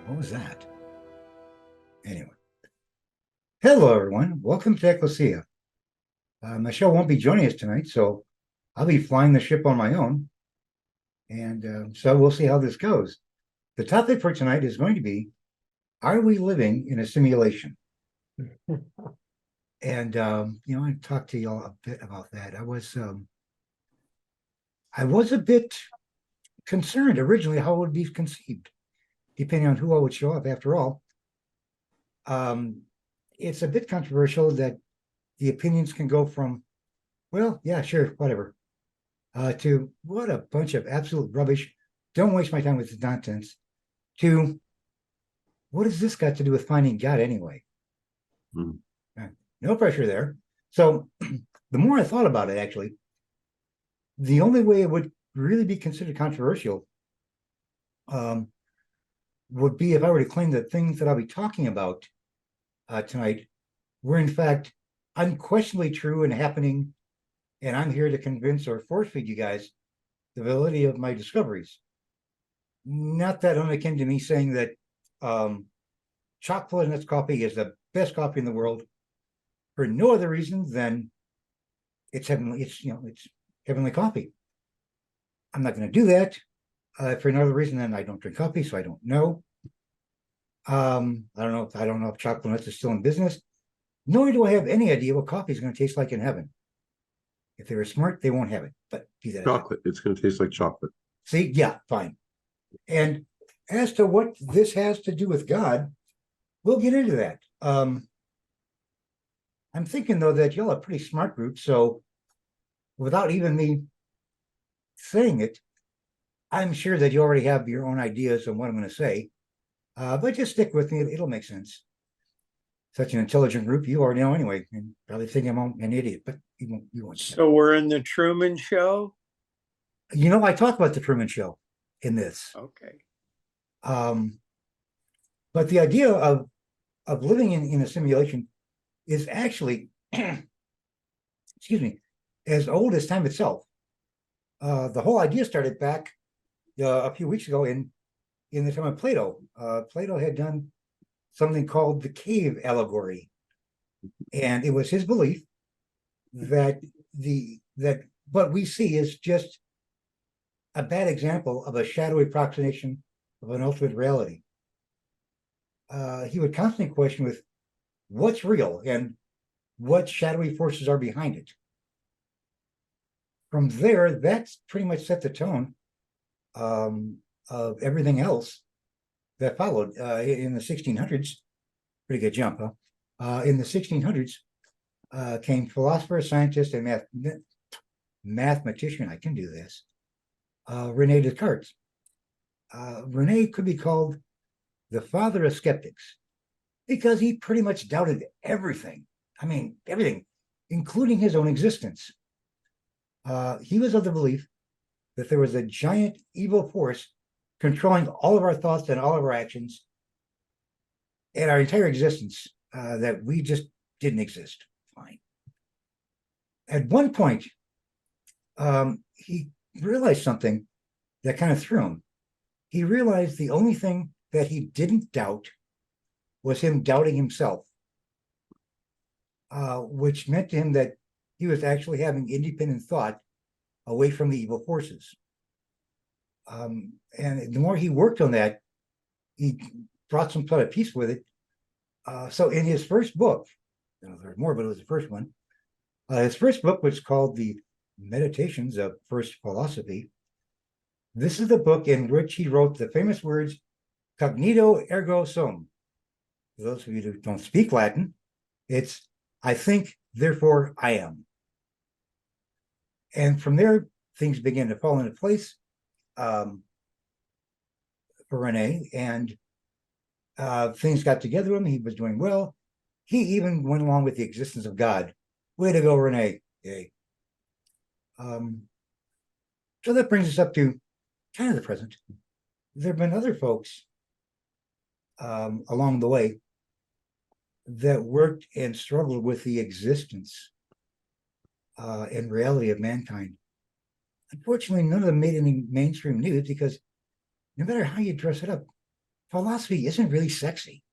What was that? Anyway, hello everyone. Welcome to Ekklesia. Michelle won't be joining us tonight, so I'll be flying the ship on my own, and so we'll see how this goes. The topic for tonight is going to be: Are we living in a simulation? And I talked to y'all a bit about that. I was a bit concerned originally how it would be conceived, depending on who I would show up. After all, um, it's a bit controversial that the opinions can go from, well, yeah, sure, whatever, to what a bunch of absolute rubbish. Don't waste my time with this nonsense. To what has this got to do with finding God anyway? Mm. No pressure there. So the more I thought about it, actually, the only way it would really be considered controversial um, would be if I were to claim that things that I'll be talking about tonight were in fact unquestionably true and happening, and I'm here to convince or force feed you guys the validity of my discoveries. Not that unakin to me saying that um, chocolate nuts coffee is the best coffee in the world for no other reason than it's heavenly. It's heavenly coffee. I'm not going to do that for another reason than I don't drink coffee, so I don't know. I don't know if chocolate nuts is still in business. Nor do I have any idea what coffee is going to taste like in heaven. If they were smart, they won't have it. But be that Chocolate. It's going to taste like chocolate. See, yeah, fine. And as to what this has to do with God, we'll get into that. I'm thinking though that y'all are a pretty smart group, so without even me saying it, I'm sure that you already have your own ideas on what I'm going to say. But just stick with me; it'll make sense. Such an intelligent group, you already know anyway, and probably think I'm an idiot, but you won't. So we're in the Truman Show? I talk about the Truman Show in this. Okay. Um, but the idea of living in a simulation is actually, excuse me, as old as time itself. The whole idea started back a few weeks ago in the time of Plato. Plato had done something called the cave allegory, and it was his belief that that what we see is just a bad example of a shadowy approximation of an ultimate reality. He would constantly question with what's real and what shadowy forces are behind it. From there, that's pretty much set the tone of everything else that followed in the 1600s. Pretty good jump, huh? In the 1600s came philosopher, scientist, and mathematician. I can do this. Rene Descartes. Rene could be called the father of skeptics because he pretty much doubted everything. I mean, everything, including his own existence. He was of the belief that there was a giant evil force controlling all of our thoughts and all of our actions and our entire existence, that we just didn't exist. Fine. At one point, he realized something that kind of threw him. He realized the only thing that he didn't doubt was him doubting himself, which meant to him that he was actually having independent thought away from the evil forces. And the more he worked on that, he brought some sort of peace with it. So in his first book, there's more, but it was the first one. His first book was called The Meditations of First Philosophy. This is the book in which he wrote the famous words, cognito ergo sum. For those of you who don't speak Latin, it's I think, therefore I am. And from there, things began to fall into place for Rene, and things got together with him. He was doing well. He even went along with the existence of God. Way to go, Rene. Yay. So that brings us up to kind of the present. There have been other folks along the way that worked and struggled with the existence and reality of mankind. Unfortunately, none of them made any mainstream news because no matter how you dress it up, philosophy isn't really sexy,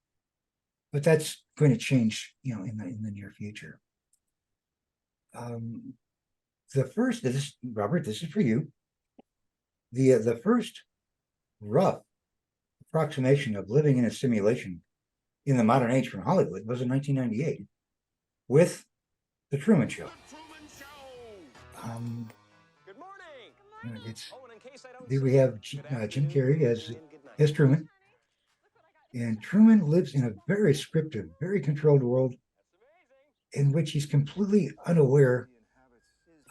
but that's going to change, in the near future. The first, Robert, this is for you. The first rough approximation of living in a simulation in the modern age from Hollywood was in 1998 with The Truman Show. Good morning. It's Oh, and in case I don't we see have you, good Jim afternoon, Carrey good as evening, good night. Truman, and Truman lives in a very scripted, very controlled world in which he's completely unaware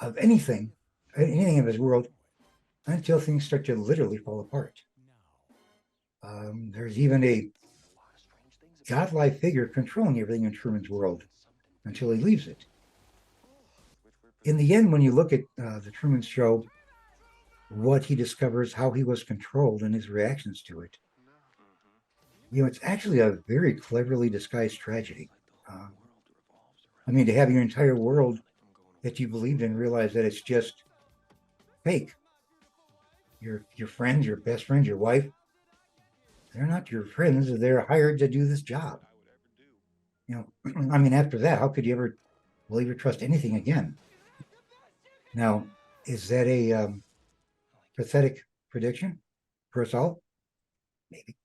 of anything of his world until things start to literally fall apart. There's even a godlike figure controlling everything in Truman's world until he leaves it. In the end, when you look at the Truman Show, what he discovers, how he was controlled, and his reactions to it, it's actually a very cleverly disguised tragedy. I mean, to have your entire world that you believed in realize that it's just fake. Your friends, your best friends, your wife, they're not your friends. They're hired to do this job. I mean, after that, how could you ever believe or trust anything again? Now, is that a pathetic prediction for us all? Maybe.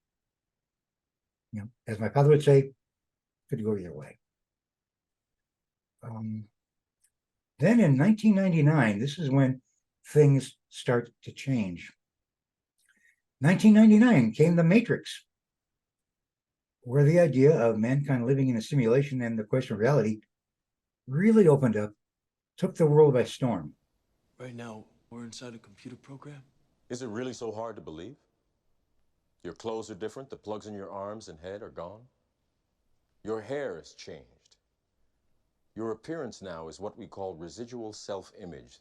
As my father would say, could go either way. Then in 1999, this is when things start to change. 1999 came The Matrix, where the idea of mankind living in a simulation and the question of reality really opened up, took the world by storm. Right now, we're inside a computer program. Is it really so hard to believe? Your clothes are different, the plugs in your arms and head are gone. Your hair has changed. Your appearance now is what we call residual self-image.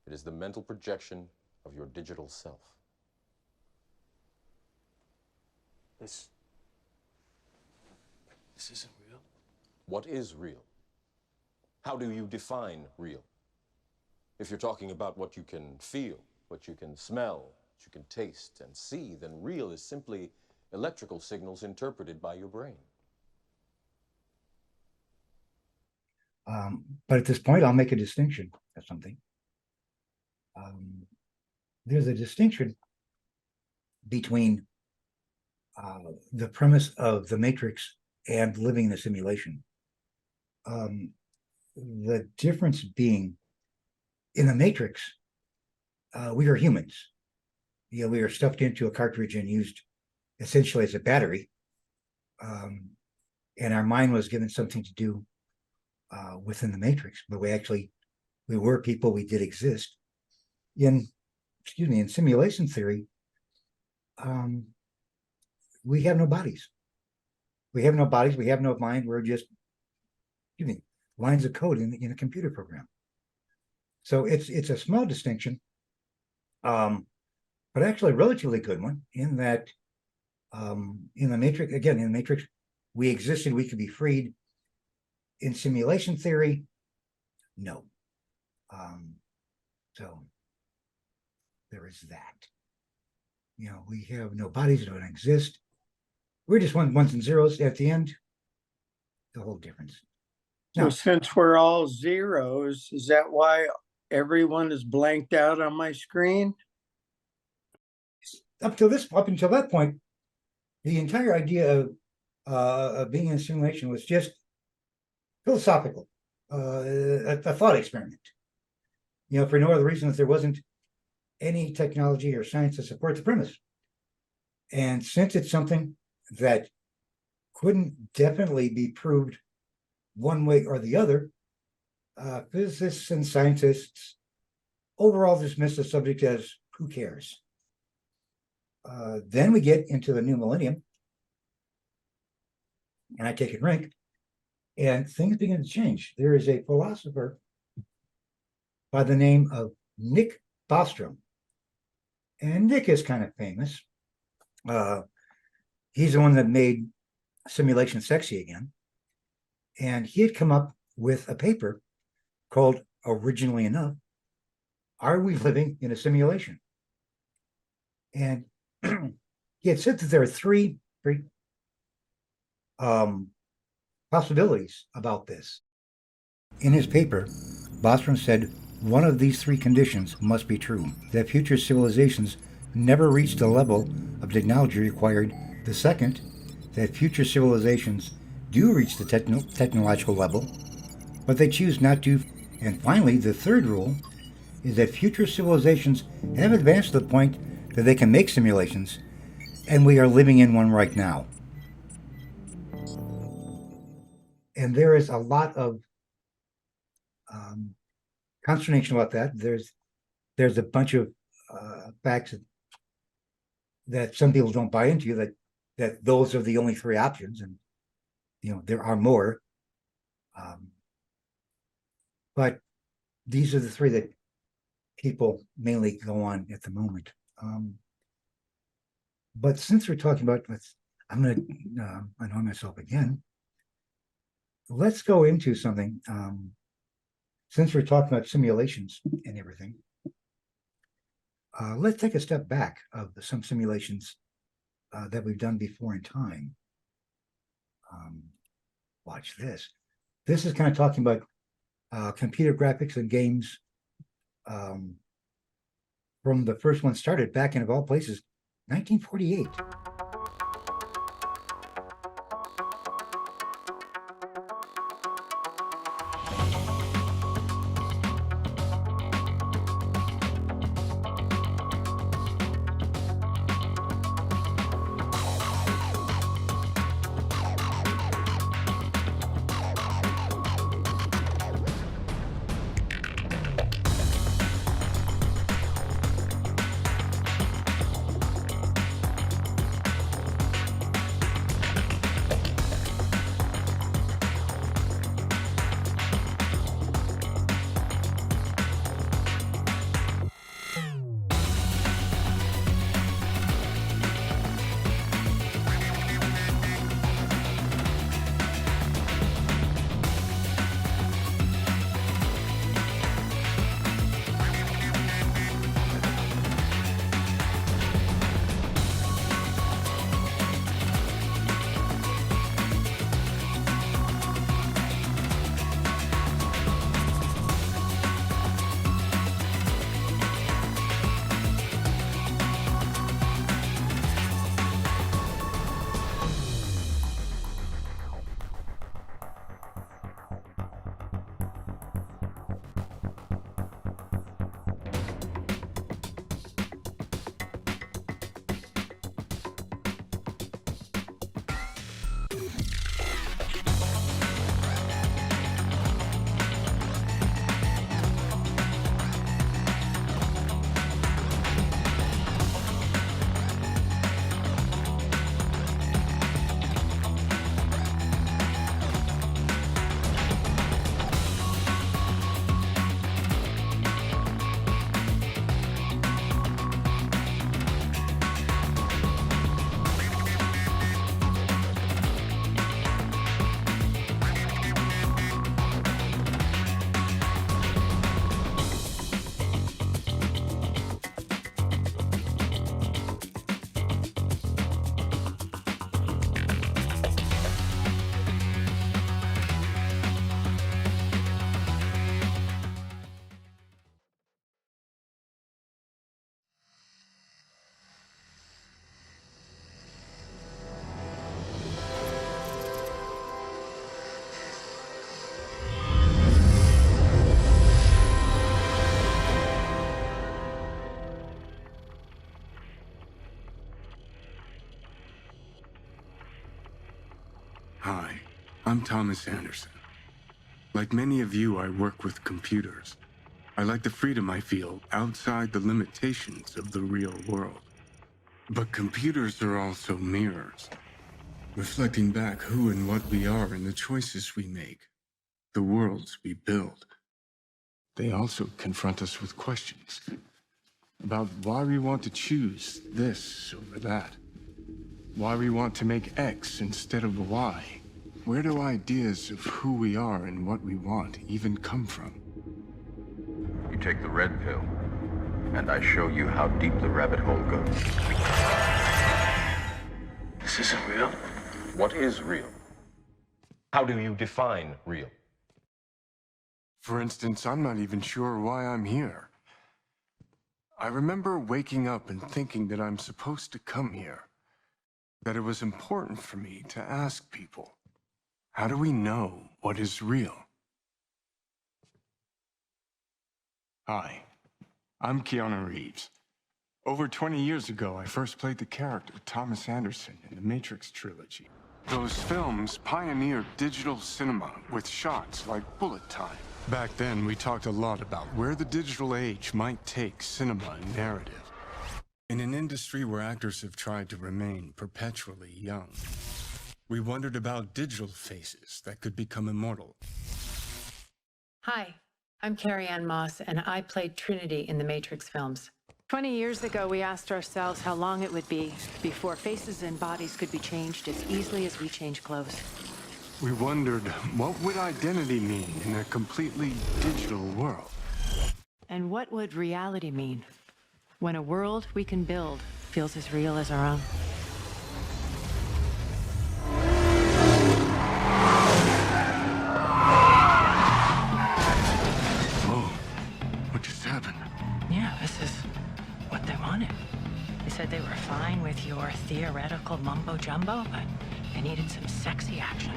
It is the mental projection of your digital self. This isn't real. What is real? How do you define real? If you're talking about what you can feel, what you can smell, what you can taste and see, then real is simply electrical signals interpreted by your brain. But at this point, I'll make a distinction of something. There's a distinction between the premise of the Matrix and living in a simulation. The difference being, in the Matrix, we are humans. We are stuffed into a cartridge and used essentially as a battery. And our mind was given something to do within the Matrix, but we were people, we did exist. In simulation theory, we have no bodies. We have no bodies, we have no mind, we're just lines of code in a computer program. So it's a small distinction, but actually a relatively good one, in that in the Matrix, we existed, we could be freed. In simulation theory, no. So there is that. We have no bodies, don't exist. We're just ones and zeros at the end. The whole difference. So Now, since we're all zeros, is that why everyone is blanked out on my screen? up until that point, the entire idea of being in a simulation was just philosophical, a thought experiment. For no other reason that there wasn't any technology or science to support the premise. And since it's something that couldn't definitely be proved one way or the other, physicists and scientists overall dismiss the subject as who cares. Then we get into the new millennium, and I take a drink, and things begin to change. There is a philosopher by the name of Nick Bostrom, and Nick is kind of famous. He's the one that made simulation sexy again, and he had come up with a paper called, originally enough, Are We Living in a Simulation? And he had said that there are three possibilities about this. In his paper, Bostrom said one of these three conditions must be true, that future civilizations never reach the level of technology required. The second, that future civilizations do reach the technological level, but they choose not to. And finally, the third rule is that future civilizations have advanced to the point that they can make simulations, and we are living in one right now. And there is a lot of consternation about that. There's a bunch of facts that some people don't buy into, that those are the only three options, and there are more. But these are the three that people mainly go on at the moment. But since we're talking about, I'm going to annoy myself again. Let's go into something. Since we're talking about simulations and everything, let's take a step back of some simulations that we've done before in time. Watch this. This is kind of talking about computer graphics and games from the first one started back in, of all places, 1948. Hi, I'm Thomas Anderson. Like many of you, I work with computers. I like the freedom I feel outside the limitations of the real world. But computers are also mirrors, reflecting back who and what we are and the choices we make, the worlds we build. They also confront us with questions about why we want to choose this over that. Why we want to make X instead of Y. Where do ideas of who we are and what we want even come from? You take the red pill, and I show you how deep the rabbit hole goes. This isn't real. What is real? How do you define real? For instance, I'm not even sure why I'm here. I remember waking up and thinking that I'm supposed to come here. That it was important for me to ask people, how do we know what is real? Hi, I'm Keanu Reeves. Over 20 years ago, I first played the character Thomas Anderson in the Matrix trilogy. Those films pioneered digital cinema with shots like bullet time. Back then, we talked a lot about where the digital age might take cinema and narrative. In an industry where actors have tried to remain perpetually young, we wondered about digital faces that could become immortal. Hi, I'm Carrie Ann Moss, and I played Trinity in the Matrix films. 20 years ago, we asked ourselves how long it would be before faces and bodies could be changed as easily as we change clothes. We wondered, what would identity mean in a completely digital world? And what would reality mean when a world we can build feels as real as our own? Whoa, what just happened? Yeah, this is what they wanted. They said they were fine with your theoretical mumbo-jumbo, but they needed some sexy action.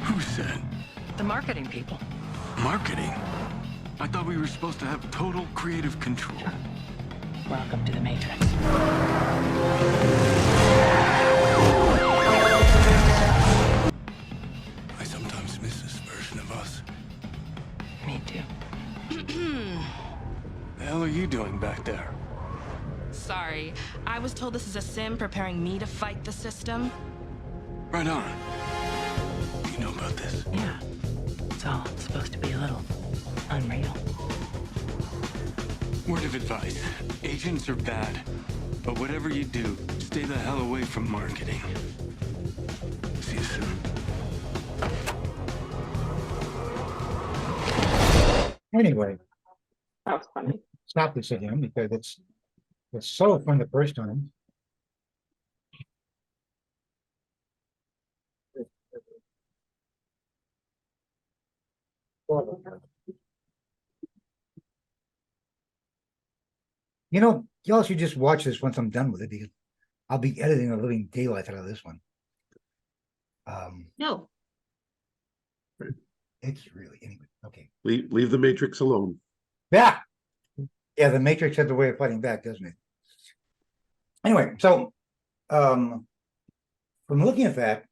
Who said? The marketing people. Marketing? I thought we were supposed to have total creative control. Welcome to the Matrix. I sometimes miss this version of us. Me too. The hell are you doing back there? Sorry, I was told this is a sim preparing me to fight the system. Right on. You know about this? Yeah, it's all supposed to be a little unreal. Word of advice. Agents are bad. But whatever you do, stay the hell away from marketing. See you soon. Anyway, That was funny. stop this again because it's so fun the first time. You know, y'all should just watch this once I'm done with it because I'll be editing the living daylights out of this one. No. It's really anyway. Okay. Leave the Matrix alone. Yeah. Yeah, the Matrix has a way of fighting back, doesn't it? Anyway, so from looking at that,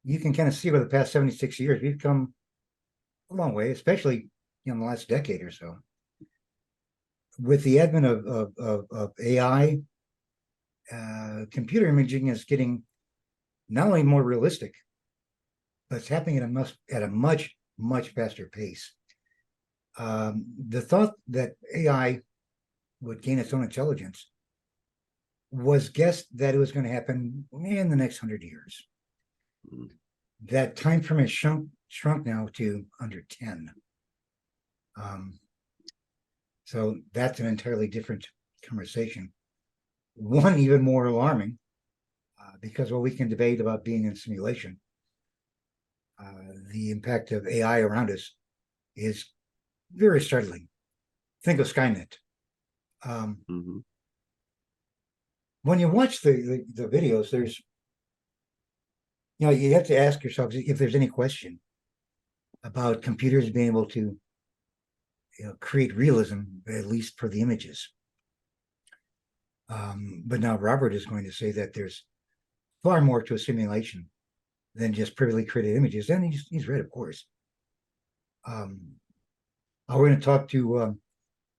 you can kind of see over the past 76 years, we've come a long way, especially in the last decade or so. With the advent of AI, computer imaging is getting not only more realistic, but it's happening at a much faster pace. The thought that AI would gain its own intelligence was guessed that it was going to happen in the next 100 years. That time frame has shrunk now to under 10. So that's an entirely different conversation. One even more alarming, because while we can debate about being in simulation, the impact of AI around us is very startling. Think of Skynet. When you watch the videos, there's, you know, you have to ask yourself if there's any question about computers being able to, you know, create realism, at least for the images. But now Robert is going to say that there's far more to a simulation than just privily created images, and he's right, of course. We're going to talk to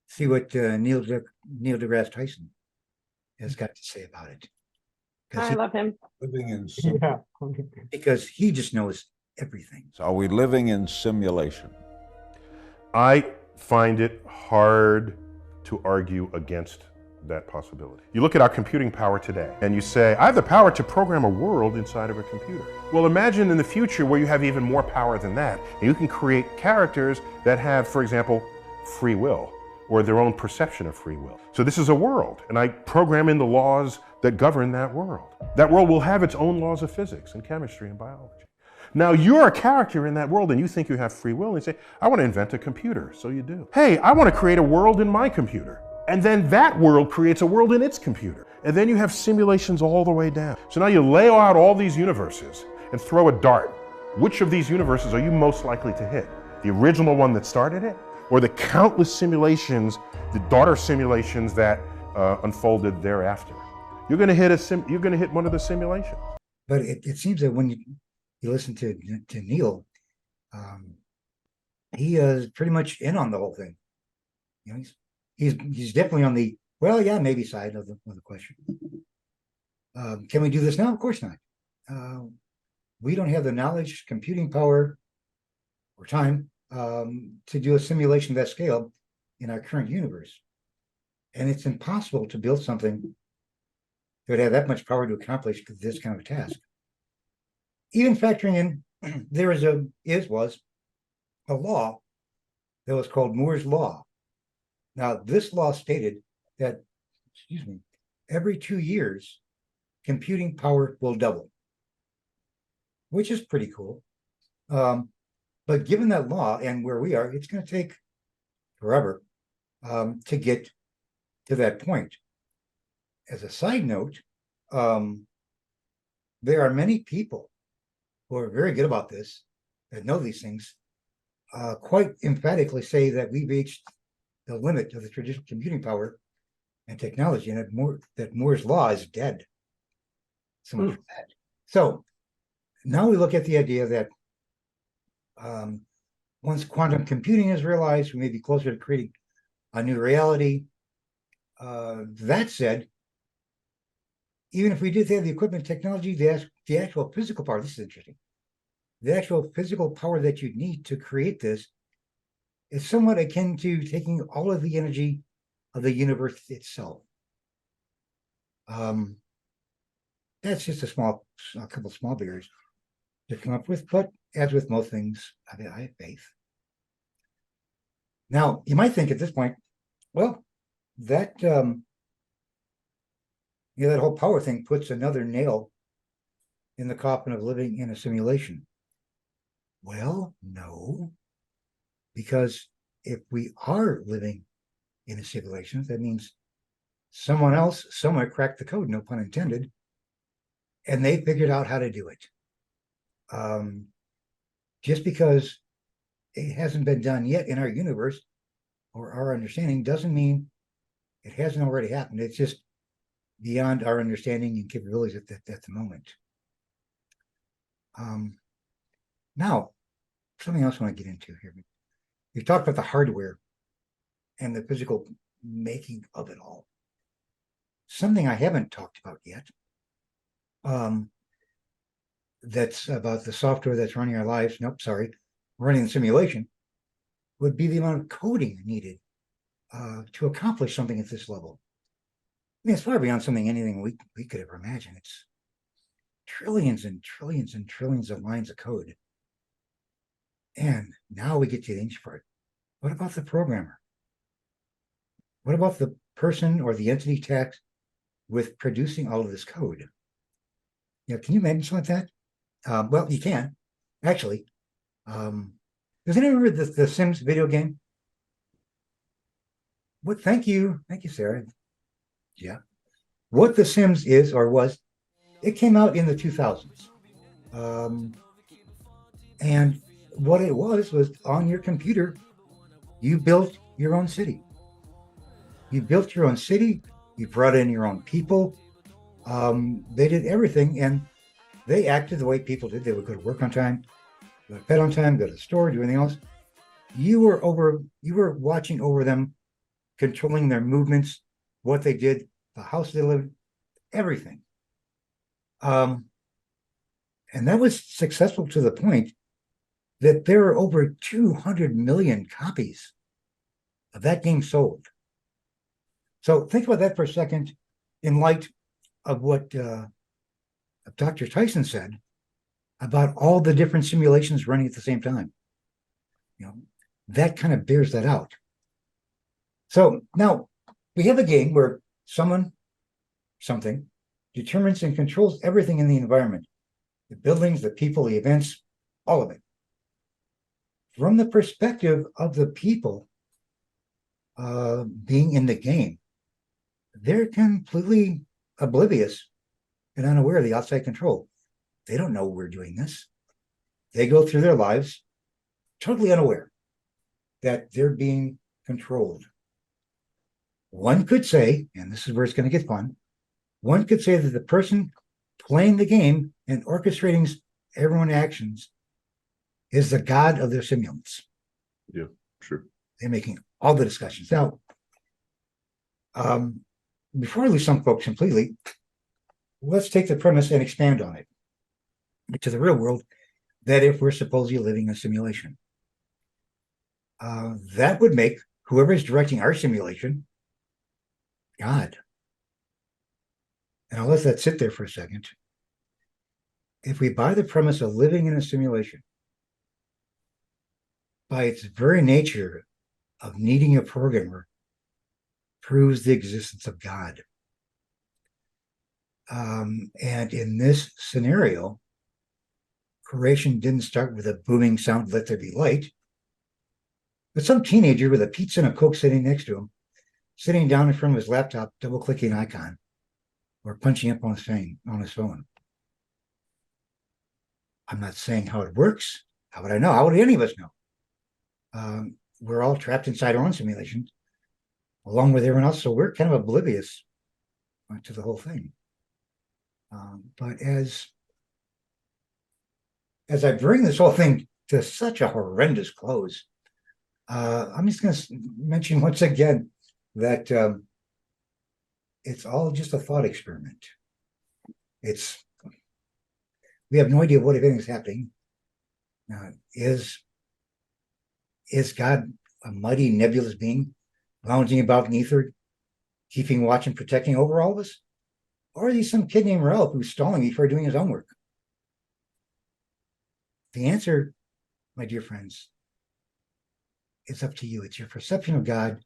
see what Neil deGrasse Tyson has got to say about it. I love him. Living in Because he just knows everything. Are we living in simulation? I find it hard to argue against that possibility. You look at our computing power today and you say, I have the power to program a world inside of a computer. Well, imagine in the future where you have even more power than that, and you can create characters that have, for example, free will. or their own perception of free will. So this is a world, and I program in the laws that govern that world. That world will have its own laws of physics and chemistry and biology. Now you're a character in that world and you think you have free will and you say, I want to invent a computer. So you do. Hey, I want to create a world in my computer. And then that world creates a world in its computer. And then you have simulations all the way down. So now you lay out all these universes and throw a dart. Which of these universes are you most likely to hit? The original one that started it? Or the countless simulations, the daughter simulations that unfolded thereafter? You're going to hit one of the simulations. But it seems that when you listen to Neil, he is pretty much in on the whole thing. You know, he's definitely on the well, yeah, maybe side of the question. Can we do this now? Of course not. We don't have the knowledge, computing power, or time to do a simulation of that scale in our current universe. And it's impossible to build something that would have that much power to accomplish this kind of task. Even factoring in, there was a law that was called Moore's Law. Now, this law stated that, every 2 years, computing power will double, which is pretty cool. But given that law and where we are, it's going to take forever to get to that point. As a side note, there are many people who are very good about this, that know these things, quite emphatically say that we've reached the limit of the traditional computing power and technology, and that Moore's Law is dead. So much for that. So now we look at the idea that once quantum computing is realized, we may be closer to creating a new reality. That said, even if we did have the equipment technology, the actual physical power, this is interesting, the actual physical power that you need to create this is somewhat akin to taking all of the energy of the universe itself. That's just a couple small barriers to come up with, but as with most things, I have faith. Now, you might think at this point, well, that that whole power thing puts another nail in the coffin of living in a simulation. Well, no, because if we are living in a simulation, that means someone else somewhere cracked the code, no pun intended, and they figured out how to do it. Just because it hasn't been done yet in our universe or our understanding doesn't mean it hasn't already happened. It's just beyond our understanding and capabilities at the moment. Now, something else I want to get into here. We've talked about the hardware and the physical making of it all. Something I haven't talked about yet, that's about the software that's running our lives, running the simulation, would be the amount of coding needed to accomplish something at this level. I mean, it's far beyond anything we could ever imagine. It's trillions and trillions and trillions of lines of code. And now we get to the interesting part. What about the programmer? What about the person or the entity tasked with producing all of this code? Can you imagine something like that? Well, you can, actually. Does anyone remember the Sims video game? Thank you, Sarah. Yeah. What The Sims is or was, it came out in the 2000s. And what it was on your computer, you built your own city. You built your own city, you brought in your own people. They did everything, and they acted the way people did. They would go to work on time, go to bed on time, go to the store, do anything else. You were watching over them, controlling their movements, what they did, the house they lived, everything. And that was successful to the point that there are over 200 million copies of that game sold. So think about that for a second in light of what Dr. Tyson said about all the different simulations running at the same time. That kind of bears that out. So now we have a game where something determines and controls everything in the environment, the buildings, the people, the events, all of it. From the perspective of the people being in the game, they're completely oblivious and unaware of the outside control. They don't know we're doing this. They go through their lives totally unaware that they're being controlled. One could say, and this is where it's going to get fun, one could say that the person playing the game and orchestrating everyone's actions is the god of their simulants. Yeah, sure. They're making all the discussions. Now, before I lose some folks completely, let's take the premise and expand on it to the real world, that if we're supposedly living a simulation, that would make whoever is directing our simulation God. And I'll let that sit there for a second. If we buy the premise of living in a simulation, by its very nature of needing a programmer, proves the existence of God. And in this scenario, creation didn't start with a booming sound, let there be light, but some teenager with a pizza and a Coke sitting next to him, sitting down in front of his laptop, double-clicking an icon, or punching up on his phone. I'm not saying how it works. How would I know? How would any of us know? We're all trapped inside our own simulation, along with everyone else, so we're kind of oblivious to the whole thing. But as I bring this whole thing to such a horrendous close, I'm just going to mention once again that it's all just a thought experiment. We have no idea what, if anything, is happening. Is God a mighty nebulous being lounging about in ether, keeping watch and protecting over all of us? Or is he some kid named Ralph who's stalling before doing his own work? The answer, my dear friends, is up to you. It's your perception of God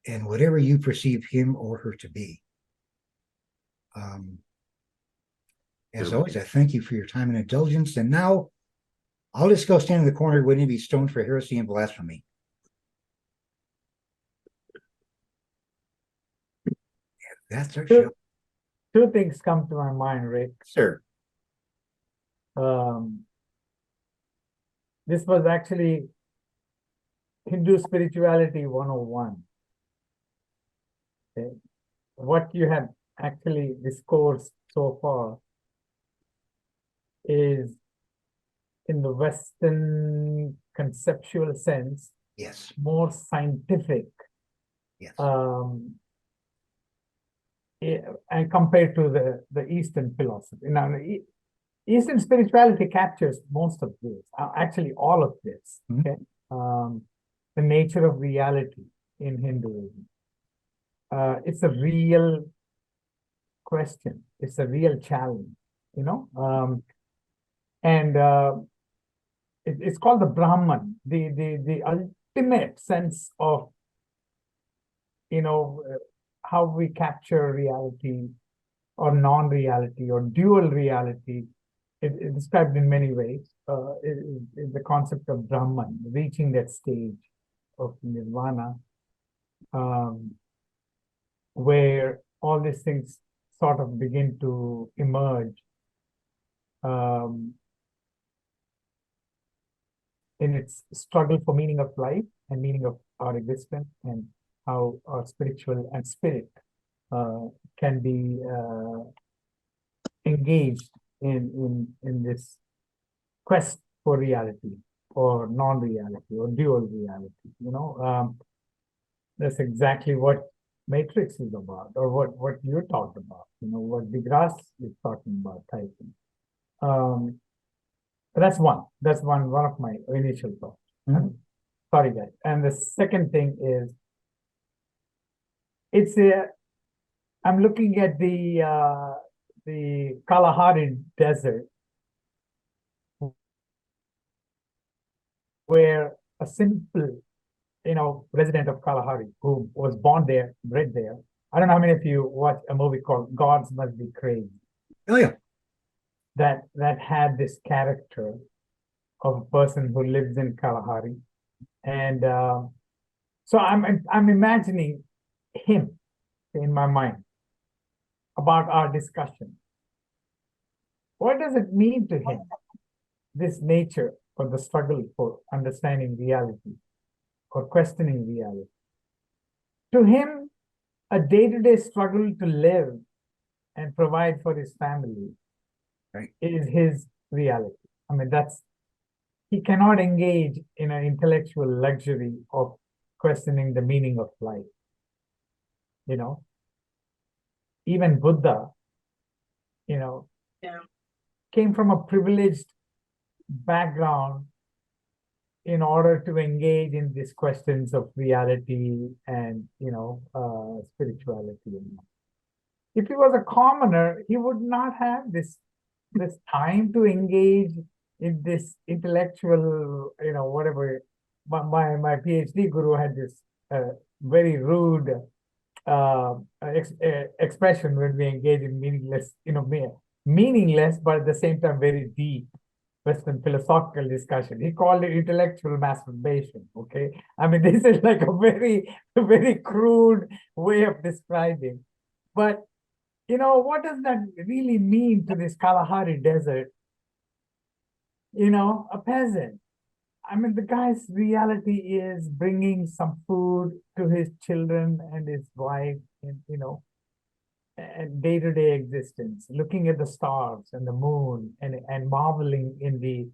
and whatever you perceive him or her to be. As always, I thank you for your time and indulgence. And now I'll just go stand in the corner waiting to be stoned for heresy and blasphemy. And that's our show. Two things come to my mind, Rick. Sir. This was actually Hindu Spirituality 101. Okay. What you have actually discoursed so far is, in the Western conceptual sense, yes, more scientific. Yes. And compared to the Eastern philosophy. Now, Eastern spirituality captures most of this, actually all of this. Okay, the nature of reality in Hinduism. It's a real question. It's a real challenge, you know. It's called the Brahman, the ultimate sense of, you know, how we capture reality or non-reality or dual reality. It's described in many ways. The concept of Brahman, reaching that stage of nirvana, where all these things sort of begin to emerge in its struggle for meaning of life and meaning of our existence, and how our spiritual and spirit can be engaged in this quest for reality or non-reality or dual reality. You know, that's exactly what Matrix is about, or what you talked about. You know, what deGrasse is talking about, typing. That's one of my initial thoughts. Sorry, guys. And the second thing is, I'm looking at the Kalahari Desert, where a simple resident of Kalahari who was born there, bred there. I don't know how many of you watched a movie called Gods Must Be Crazy. Oh yeah. That had this character of a person who lives in Kalahari. And so I'm imagining him in my mind about our discussion. What does it mean to him, this nature or the struggle for understanding reality or questioning reality? To him, a day-to-day struggle to live and provide for his family is his reality. I mean, he cannot engage in an intellectual luxury of questioning the meaning of life. Even Buddha, came from a privileged background in order to engage in these questions of reality and, spirituality. If he was a commoner, he would not have this time to engage in this intellectual, whatever. My PhD guru had this very rude expression when we engage in meaningless, but at the same time very deep Western philosophical discussion. He called it intellectual masturbation. Okay, I mean, this is like a very crude way of describing, but what does that really mean to this Kalahari desert? A peasant. I mean, the guy's reality is bringing some food to his children and his wife, and and day-to-day existence, looking at the stars and the moon and marveling in the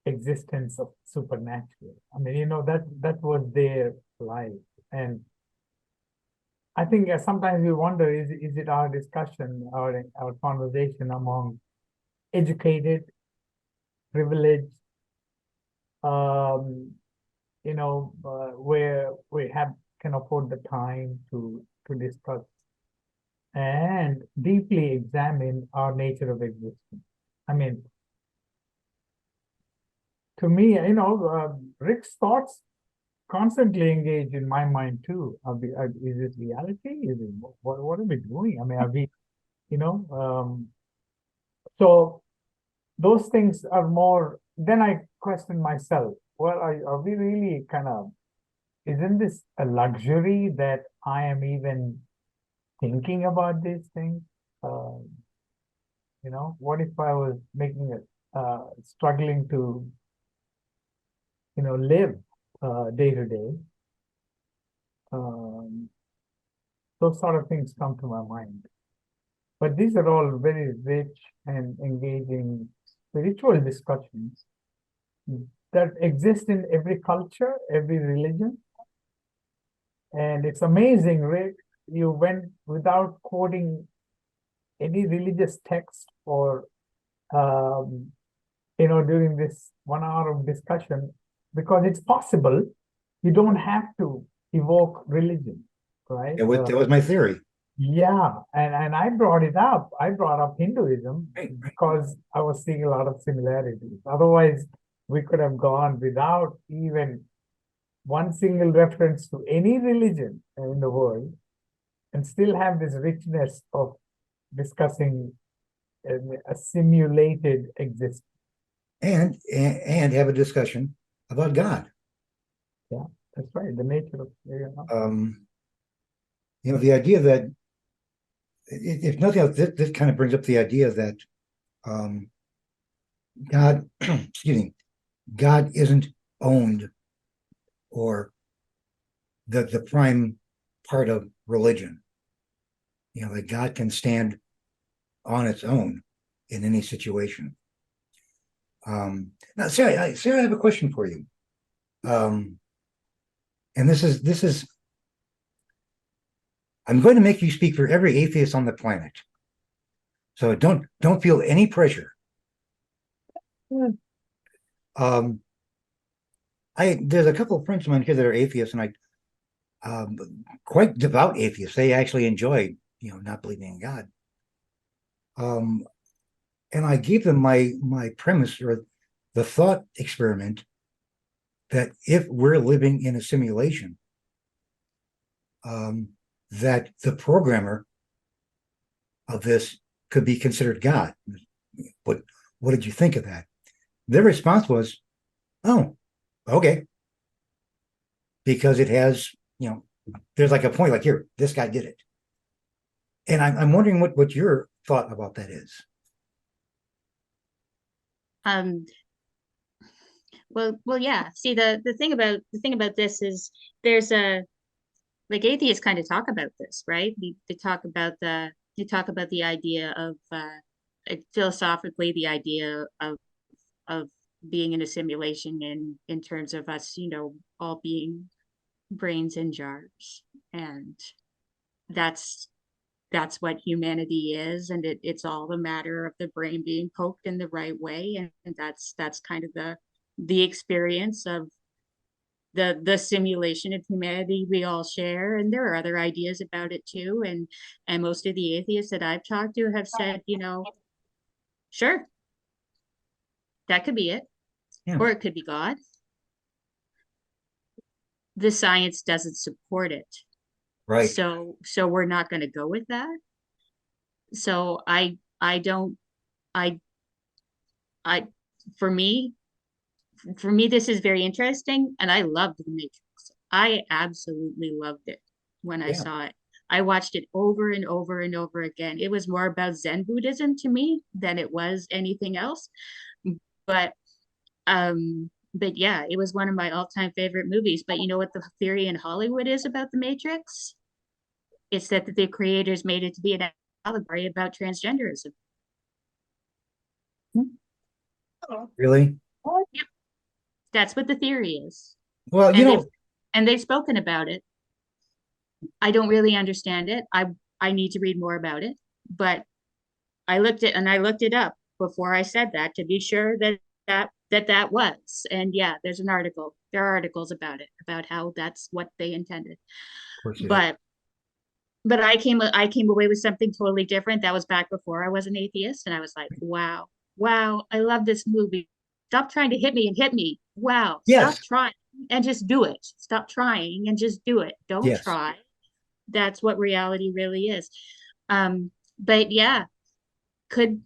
existence of supernatural. I mean, that was their life. And I think sometimes we wonder, is it our discussion or our conversation among educated, privileged, where we can afford the time to discuss and deeply examine our nature of existence. I mean, to me, Rick's thoughts constantly engage in my mind too. Is this reality? Is it, what are we doing? I mean, are we, so those things are more, then I question myself, well, are we really isn't this a luxury that I am even thinking about these things? What if I was making it, struggling to, live day to day? Those sort of things come to my mind. But these are all very rich and engaging spiritual discussions that exist in every culture, every religion. And it's amazing, Rick, you went without quoting any religious text or, during this 1 hour of discussion, because it's possible. You don't have to evoke religion, right? That was my theory. Yeah, and I brought it up. I brought up Hinduism because I was seeing a lot of similarities. Otherwise, we could have gone without even one single reference to any religion in the world and still have this richness of discussing a simulated existence. And have a discussion about God. Yeah, that's right. The nature of the idea that, if nothing else, this kind of brings up the idea that God, excuse me, God isn't owned or the prime part of religion. That God can stand on its own in any situation. Now, Sarah, I have a question for you. And this is, I'm going to make you speak for every atheist on the planet. So don't feel any pressure. There's a couple of friends of mine here that are atheists, and quite devout atheists. They actually enjoy, not believing in God. And I gave them my premise or the thought experiment that if we're living in a simulation, that the programmer of this could be considered God. But what did you think of that? Their response was, oh, okay. Because it has, there's like a point like here, this guy did it. And I'm wondering what your thought about that is. Well, yeah. See, the thing about this is there's like atheists kind of talk about this, right? They talk about the idea of philosophically the idea of being in a simulation in terms of us, all being brains in jars, and that's what humanity is, and it's all a matter of the brain being poked in the right way, and that's kind of the experience of the simulation of humanity we all share. And there are other ideas about it too, and most of the atheists that I've talked to have said, sure, that could be it, or it could be God. The science doesn't support it, right? So we're not going to go with that. So for me, this is very interesting, and I loved The Matrix. I absolutely loved it when I saw it. I watched it over and over and over again. It was more about Zen Buddhism to me than it was anything else. But yeah, it was one of my all-time favorite movies. But you know what the theory in Hollywood is about The Matrix? It's that the creators made it to be an allegory about transgenderism. Really? Yep. That's what the theory is. Well, and they've spoken about it. I don't really understand it. I need to read more about it, but I looked it up before I said that to be sure that was. And yeah, there's an article. There are articles about it, about how that's what they intended. But I came away with something totally different. That was back before I was an atheist, and I was like, wow, I love this movie. Stop trying to hit me and hit me. Wow. Yes. Stop trying and just do it. Stop trying and just do it. Don't try. That's what reality really is. But yeah, could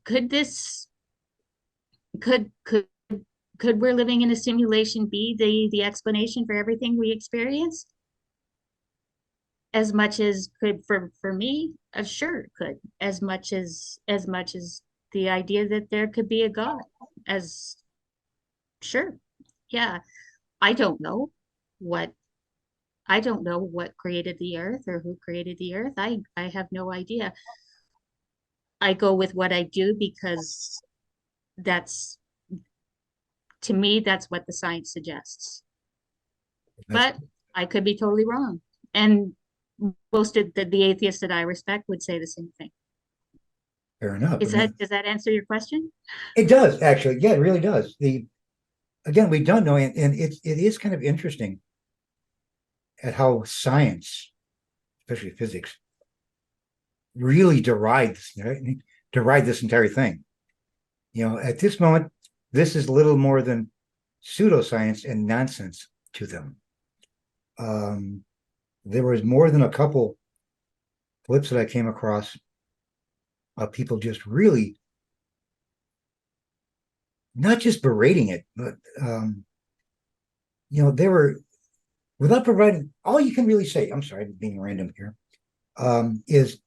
we're living in a simulation be the explanation for everything we experience? As much as could for me, sure it could. As much as the idea that there could be a God, as sure, yeah. I don't know what created the earth or who created the earth. I have no idea. I go with what I do because to me, that's what the science suggests. But I could be totally wrong. And most of the atheists that I respect would say the same thing. Fair enough. Does that answer your question? It does, actually. Yeah, it really does. Again, we don't know, and it is kind of interesting at how science, especially physics, really deride this entire thing. At this moment, this is little more than pseudoscience and nonsense to them. There was more than a couple clips that I came across of people just really not just berating it, but they were, without providing, all you can really say, I'm sorry, being random here, is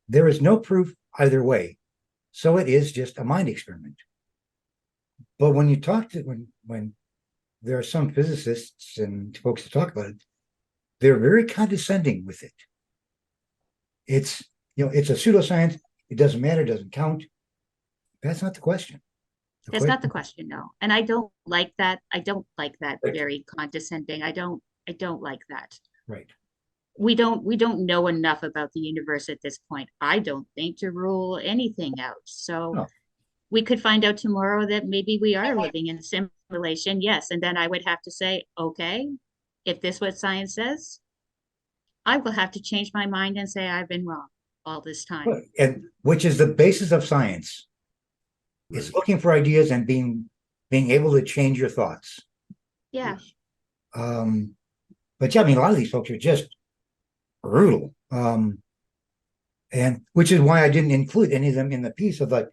there is no proof either way. So it is just a mind experiment. But when you talk to, when there are some physicists and folks that talk about it, they're very condescending with it. It's a pseudoscience. It doesn't matter. It doesn't count. That's not the question. That's not the question, no. And I don't like that. I don't like that very condescending. I don't like that. Right. We don't know enough about the universe at this point, I don't think, to rule anything out. So we could find out tomorrow that maybe we are living in a simulation. Yes. And then I would have to say, okay, if this is what science says, I will have to change my mind and say I've been wrong all this time. And which is the basis of science. It's looking for ideas and being able to change your thoughts. Yeah. But yeah, I mean, a lot of these folks are just brutal. And which is why I didn't include any of them in the piece of like,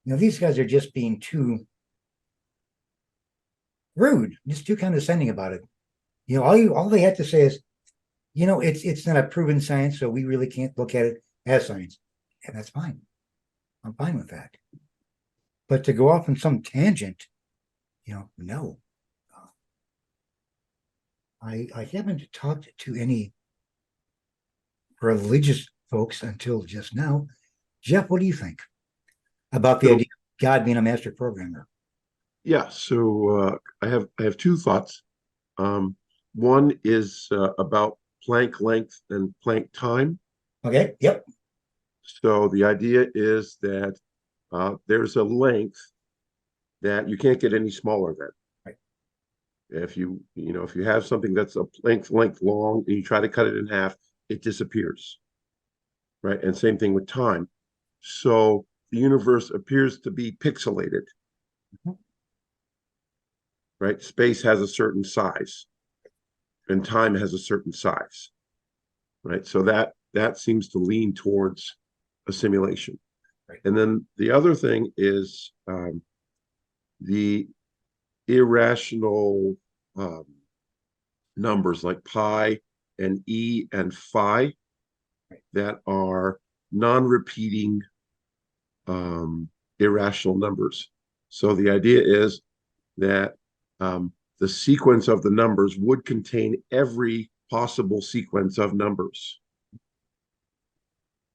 these guys are just being too rude, just too condescending about it. All they have to say is, it's not a proven science, so we really can't look at it as science. And that's fine. I'm fine with that. But to go off on some tangent, no. I haven't talked to any religious folks until just now. Jeff, what do you think about the idea of God being a master programmer? Yeah, so I have two thoughts. One is about Planck length and Planck time. Okay, yep. So the idea is that there's a length that you can't get any smaller than. Right. If you have something that's a length long and you try to cut it in half, it disappears. Right, and same thing with time. So the universe appears to be pixelated. Mm-hmm. Right, space has a certain size, and time has a certain size. Right, so that seems to lean towards a simulation. Right. And then the other thing is the irrational numbers like pi and e and phi that are non-repeating irrational numbers. So the idea is that the sequence of the numbers would contain every possible sequence of numbers.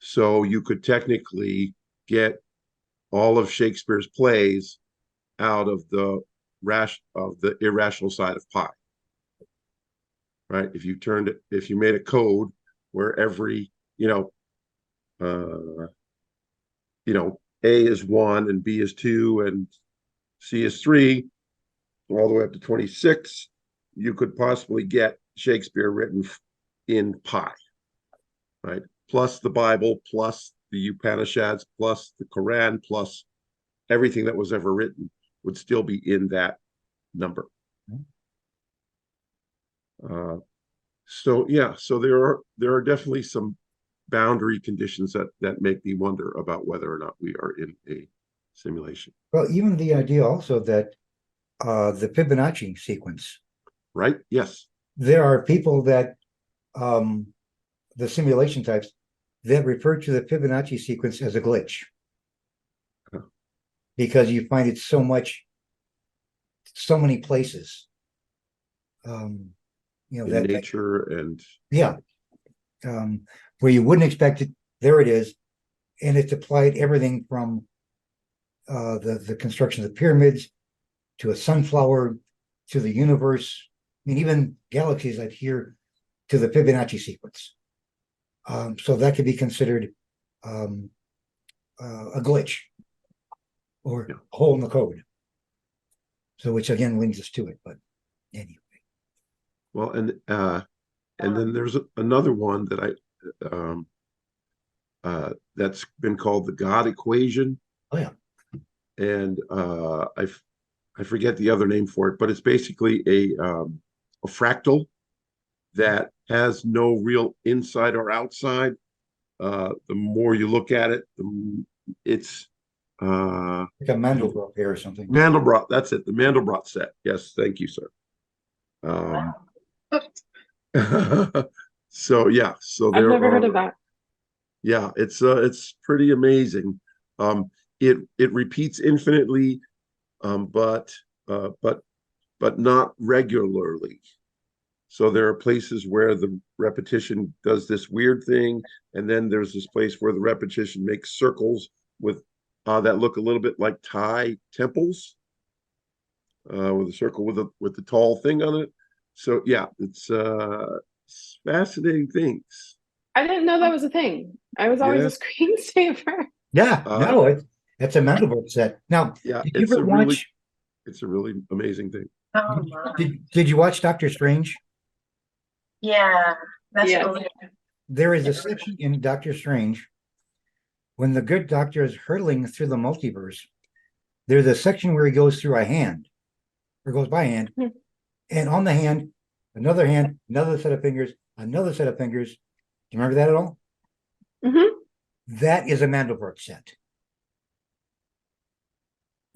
So you could technically get all of Shakespeare's plays out of the irrational side of pi. Right? If you made a code where every, A is 1 and B is 2 and C is 3, all the way up to 26, you could possibly get Shakespeare written in pi, right? Plus the Bible, plus the Upanishads, plus the Quran, plus everything that was ever written would still be in that number. So there are definitely some boundary conditions that make me wonder about whether or not we are in a simulation. Well, even the idea also that the Fibonacci sequence. Right? Yes. There are people that the simulation types that refer to the Fibonacci sequence as a glitch. Huh. Because you find it so many places. In nature and yeah. Where you wouldn't expect it, there it is. And it's applied everything from the construction of the pyramids to a sunflower to the universe. I mean, even galaxies adhere to the Fibonacci sequence. So that could be considered a glitch or a hole in the code. So which again links us to it, but anyway. Well, and then there's another one that that's been called the God equation. Oh yeah. And I forget the other name for it, but it's basically a fractal that has no real inside or outside. The more you look at it, it's like a Mandelbrot pair or something. Mandelbrot, that's it, the Mandelbrot set. Yes, thank you, sir. So I've never heard of that. Yeah, it's pretty amazing. It repeats infinitely, but not regularly. So there are places where the repetition does this weird thing, and then there's this place where the repetition makes circles with that look a little bit like Thai temples, with a circle with the tall thing on it. So yeah, it's fascinating things. I didn't know that was a thing. I was always a screensaver. Yeah, no, it's a Mandelbrot set. Now, yeah, did you ever watch? It's a really amazing thing. Oh my. Did you watch Doctor Strange? Yeah, that's Yes. really There is a section in Doctor Strange when the good doctor is hurtling through the multiverse. There's a section where he goes through a hand, or goes by hand, and on the hand another hand, another set of fingers, another set of fingers. Do you remember that at all? That is a Mandelbrot set.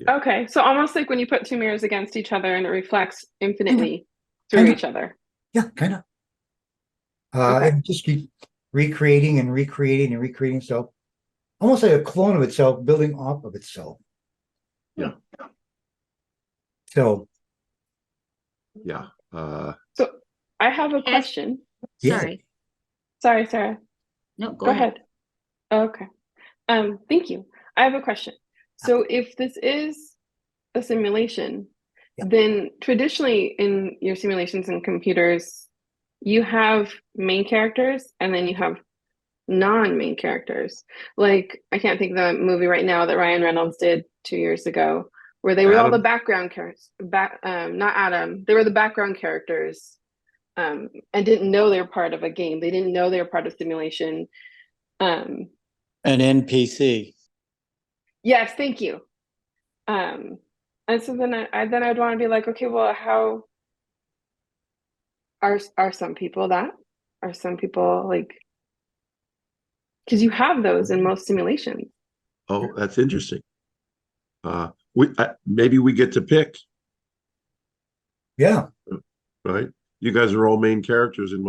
Okay, so almost like when you put two mirrors against each other and it reflects infinitely through each other. Yeah, kind of. Okay. And just keep recreating and recreating and recreating itself, almost like a clone of itself, building off of itself. Yeah. So, Yeah. So I have a question. Sorry. Sorry, Sarah. No, Go ahead. Okay. Thank you. I have a question. So if this is a simulation, then traditionally in your simulations and computers, you have main characters and then you have non-main characters. Like, I can't think of the movie right now that Ryan Reynolds did 2 years ago, where they were all the Adam? background characters. Not Adam. They were the background characters, and didn't know they were part of a game. They didn't know they were part of simulation. An NPC. Yes, thank you. And so then I'd want to be like, okay, well, how are some people that? Are some people like, because you have those in most simulations. Oh, that's interesting. Maybe we get to pick. Yeah. Right. You guys are all main characters in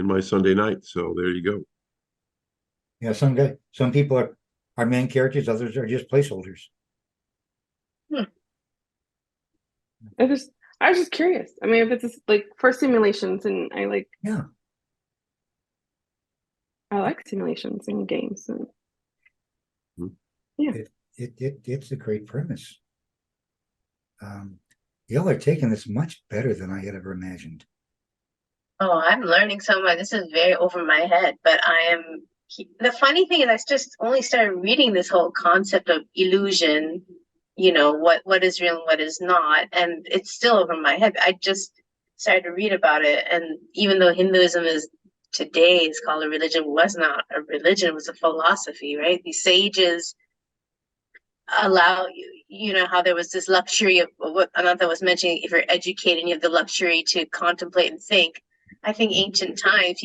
my Sunday night. So there you go. Yeah, some people are main characters, others are just placeholders. I was just curious. I mean, if it's like for simulations, and I like simulations in games, and It's a great premise. Y'all are taking this much better than I had ever imagined. Oh, I'm learning so much. This is very over my head, but the funny thing is I just only started reading this whole concept of illusion, what is real and what is not, and it's still over my head. I just started to read about it, and even though Hinduism today is called a religion, was not a religion, it was a philosophy, right? These sages allow how there was this luxury of what Anantha was mentioning. If you're educated and you have the luxury to contemplate and think, I think ancient times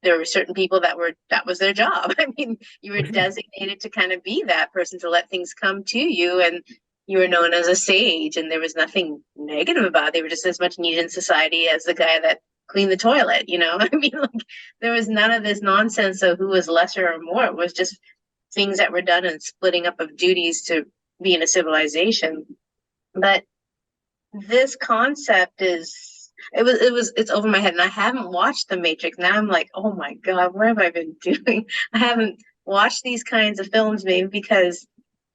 there were certain people that was their job. I mean, you were designated to kind of be that person, to let things come to you, and you were known as a sage, and there was nothing negative about it. They were just as much needed in society as the guy that cleaned the toilet, I mean, like, there was none of this nonsense of who was lesser or more. It was just things that were done and splitting up of duties to be in a civilization. But this concept it's over my head, and I haven't watched The Matrix. Now I'm like, oh my God, what have I been doing? I haven't watched these kinds of films, maybe because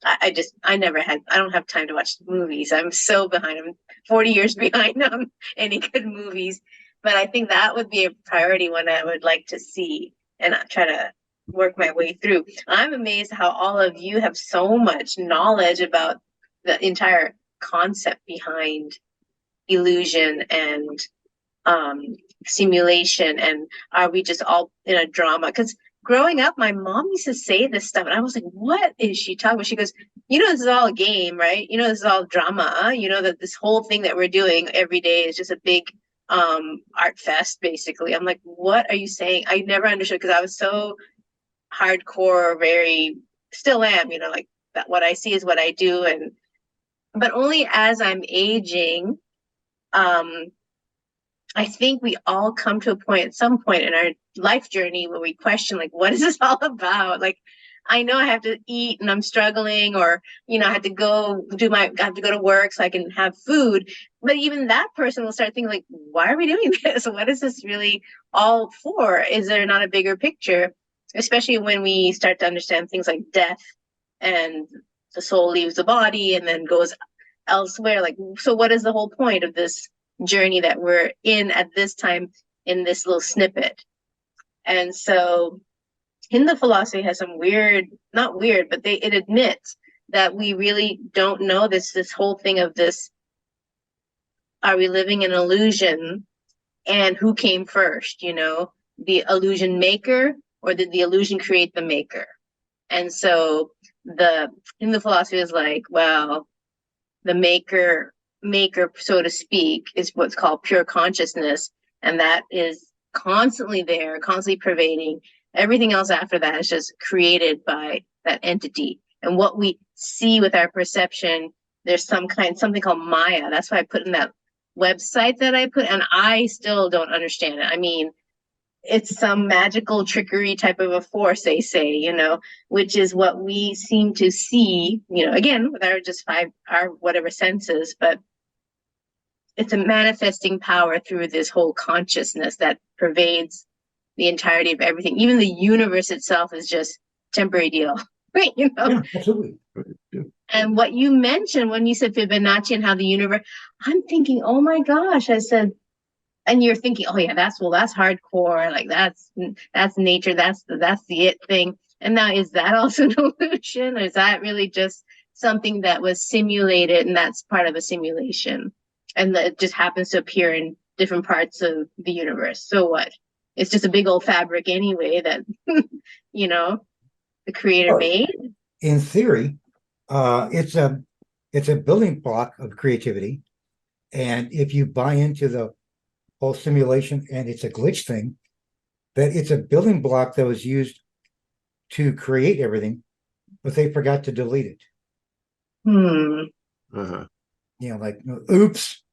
I don't have time to watch movies. I'm so behind. I'm 40 years behind on any good movies. But I think that would be a priority one I would like to see and try to work my way through. I'm amazed how all of you have so much knowledge about the entire concept behind illusion and simulation, and are we just all in a drama? Because growing up, my mom used to say this stuff, and I was like, what is she talking about? She goes, this is all a game, right? This is all drama. That this whole thing that we're doing every day is just a big art fest, basically. I'm like, what are you saying? I never understood, because I was so hardcore, very, still am, like that what I see is what I do. But only as I'm aging, I think we all come to a point at some point in our life journey where we question, like, what is this all about? Like, I know I have to eat and I'm struggling, or, I have to go to work so I can have food. But even that person will start thinking, like, why are we doing this? What is this really all for? Is there not a bigger picture? Especially when we start to understand things like death, and the soul leaves the body and then goes elsewhere. Like, so what is the whole point of this journey that we're in at this time, in this little snippet? And so Hindu philosophy has some not weird, but it admits that we really don't know this whole thing of this, are we living in illusion, and who came first, the illusion maker, or did the illusion create the maker? And so the Hindu philosophy is like, well, the maker maker, so to speak, is what's called pure consciousness. And that is constantly there, constantly pervading. Everything else after that is just created by that entity. And what we see with our perception, there's something called Maya. That's why I put in that website that I put, and I still don't understand it. I mean, it's some magical trickery type of a force, they say, which is what we seem to see, again, with our whatever senses, but it's a manifesting power through this whole consciousness that pervades the entirety of everything. Even the universe itself is just temporary deal, right? Yeah, absolutely. And what you mentioned when you said Fibonacci and how the universe, I'm thinking, oh my gosh, I said, and you're thinking, oh yeah, that's hardcore, like that's nature, that's the it thing. And now, is that also an illusion, or is that really just something that was simulated, and that's part of a simulation, and that it just happens to appear in different parts of the universe? So what? It's just a big old fabric anyway that the creator made. In theory, it's a building block of creativity, and if you buy into the whole simulation and it's a glitch thing, that it's a building block that was used to create everything, but they forgot to delete it. Like, oops,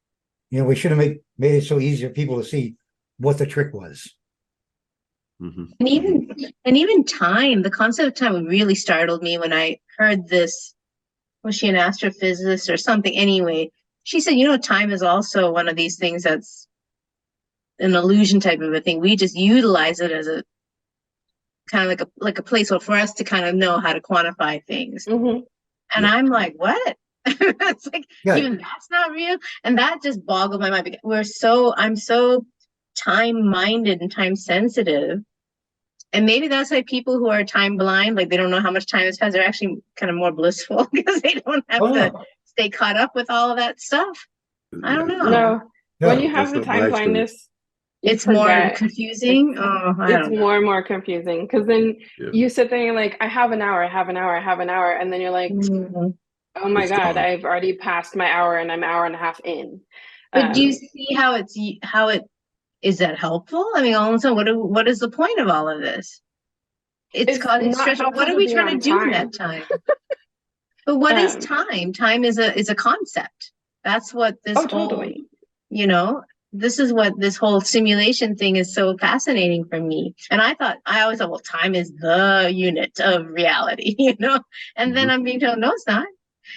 we should have made it so easy for people to see what the trick was. And even time, the concept of time really startled me when I heard this. Was she an astrophysicist or something? Anyway, she said, time is also one of these things that's an illusion type of a thing. We just utilize it as a kind of like a place for us to kind of know how to quantify things. And I'm like, what? It's like, even that's not real. And that just boggled my mind, because I'm so time-minded and time-sensitive. And maybe that's why people who are time blind, like they don't know how much time has passed, they're actually kind of more blissful because they don't have to stay caught up with all of that stuff. I don't know. No, when you have the time blindness, it's more confusing. It's more and more confusing, because then you sit there and you're like, I have an hour, and then you're like, oh my God, I've already passed my hour and I'm an hour and a half in. But do you see how it is that helpful? I mean, all of a sudden, what is the point of all of this? It's causing stress. What are we trying to do in that time? But what is time? Time is a concept. That's what this whole, this is what this whole simulation thing is so fascinating for me. And I always thought, well, time is the unit of reality, and then I'm being told, no, it's not.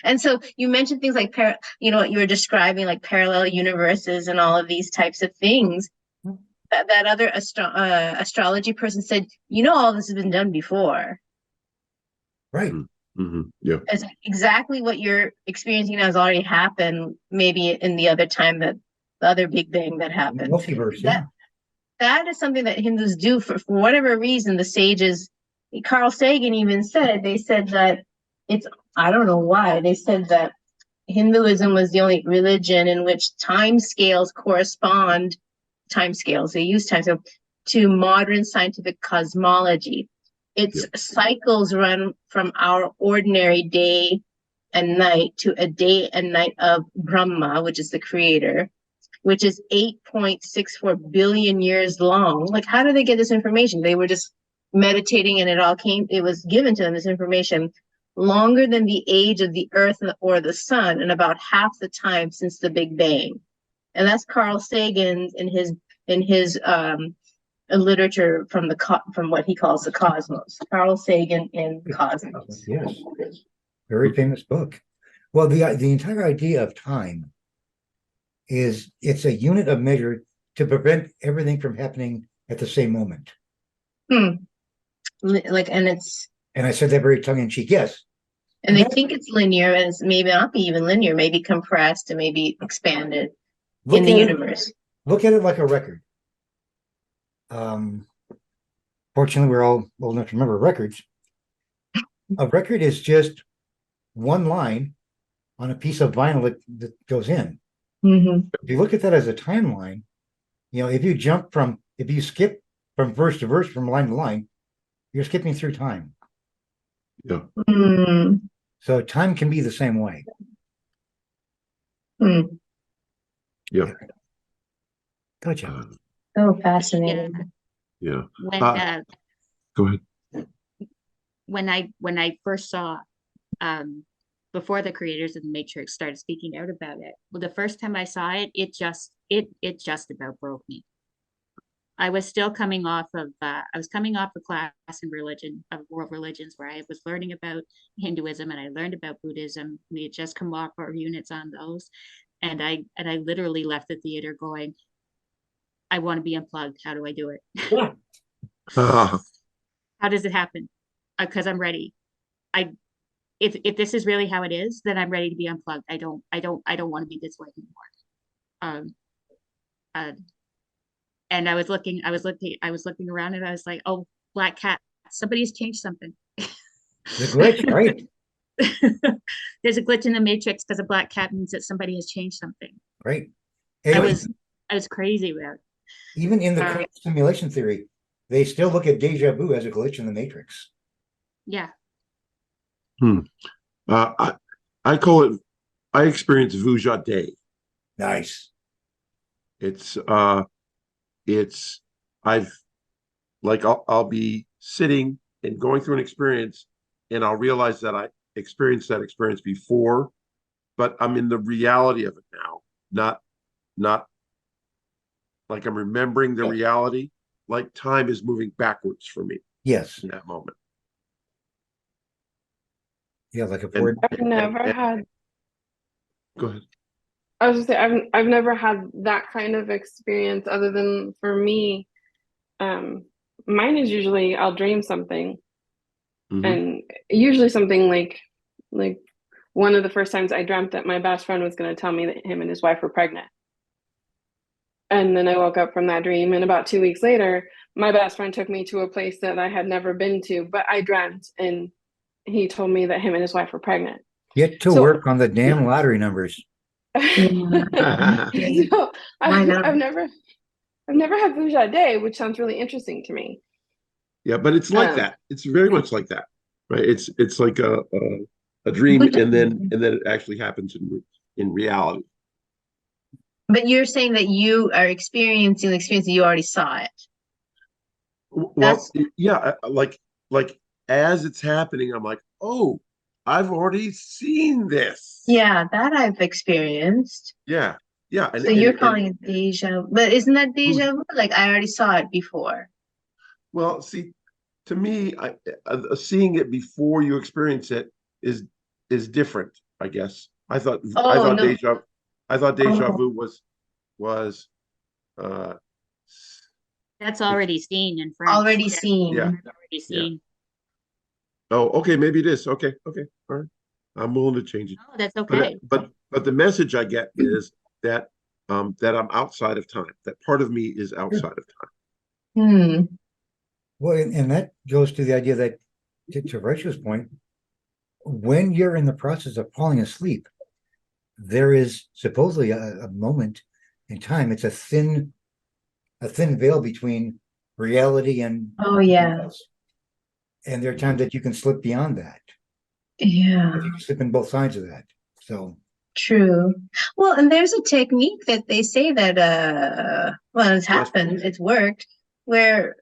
And so you mentioned things like, you were describing like parallel universes and all of these types of things. That other astrology person said, all this has been done before. Right. Yeah. It's exactly what you're experiencing now has already happened, maybe in the other time, that the other big bang that happened. Multiverse, that is something that Hindus do for whatever reason. The sages, Carl Sagan even said, they said that I don't know why, they said that Hinduism was the only religion in which time scales correspond, they use time scale to modern scientific cosmology. Its cycles run from our ordinary day and night to a day and night of Brahma, which is the creator, which is 8.64 billion years long. Like, how do they get this information? They were just meditating and it was given to them, this information, longer than the age of the earth or the sun, and about half the time since the Big Bang. And that's Carl Sagan in his literature from what he calls the cosmos. Carl Sagan in Cosmos. Yes, very famous book. Well, the entire idea of time is it's a unit of measure to prevent everything from happening at the same moment. And I said that very tongue-in-cheek, yes. And they think it's linear, and it's maybe not be even linear, maybe compressed and maybe expanded in the universe. Look at it like a record. Fortunately, we're all old enough to remember records. A record is just one line on a piece of vinyl that goes in. If you look at that as a timeline, if you skip from verse to verse, from line to line, you're skipping through time. Yeah. So time can be the same way. Hmm. Yeah. Gotcha. So fascinating. Yeah. When Go ahead. when I first saw before the creators of the Matrix started speaking out about it, well, the first time I saw it, it just about broke me. I was still coming off of a class in religion, of world religions, where I was learning about Hinduism and I learned about Buddhism. We had just come off our units on those, and I literally left the theater going, I want to be unplugged. How do I do it? How does it happen? Because I'm ready. If this is really how it is, then I'm ready to be unplugged. I don't want to be this way anymore. And I was looking around and I was like, oh, black cat, somebody's changed something. The glitch, right? There's a glitch in the Matrix because a black cat means that somebody has changed something. Right. I was crazy about it. Even in the simulation theory, they still look at deja vu as a glitch in the Matrix. Yeah. I call it, I experience vuja day. Nice. I'll be sitting and going through an experience and I'll realize that I experienced that experience before, but I'm in the reality of it now, not like I'm remembering the reality, like time is moving backwards for me. Yes. In that moment. Yeah, like a I've never had. Go ahead. I was just saying, I've never had that kind of experience other than for me. Mine is usually I'll dream something, and usually something like one of the first times I dreamt that my best friend was going to tell me that him and his wife were pregnant. And then I woke up from that dream, and about 2 weeks later, my best friend took me to a place that I had never been to, but I dreamt, and he told me that him and his wife were pregnant. Get to work on the damn lottery numbers. So I've never had vuja day, which sounds really interesting to me. Yeah, but it's like that. It's very much like that, right? It's like a dream, and then it actually happens in reality. But you're saying that you are experiencing the experience that you already saw it. Well, yeah, like as it's happening, I'm like, oh, I've already seen this. Yeah, that I've experienced. Yeah. And, so you're calling it deja, but isn't that deja vu? Like I already saw it before. Well, see, to me, seeing it before you experience it is different. I guess I thought deja vu was that's already seen in French. Already seen. Yeah. Already seen. Yeah. Oh, okay, maybe it is. Okay, all right. I'm willing to change it. Oh, that's okay. But the message I get is that that I'm outside of time. That part of me is outside of time. Well, and that goes to the idea that, to Rachel's point, when you're in the process of falling asleep, there is supposedly a moment in time. It's a thin veil between reality and and there are times that you can slip beyond that. Yeah, you can slip in both sides of that. So true. Well, and there's a technique that they say that it's happened, it's worked, where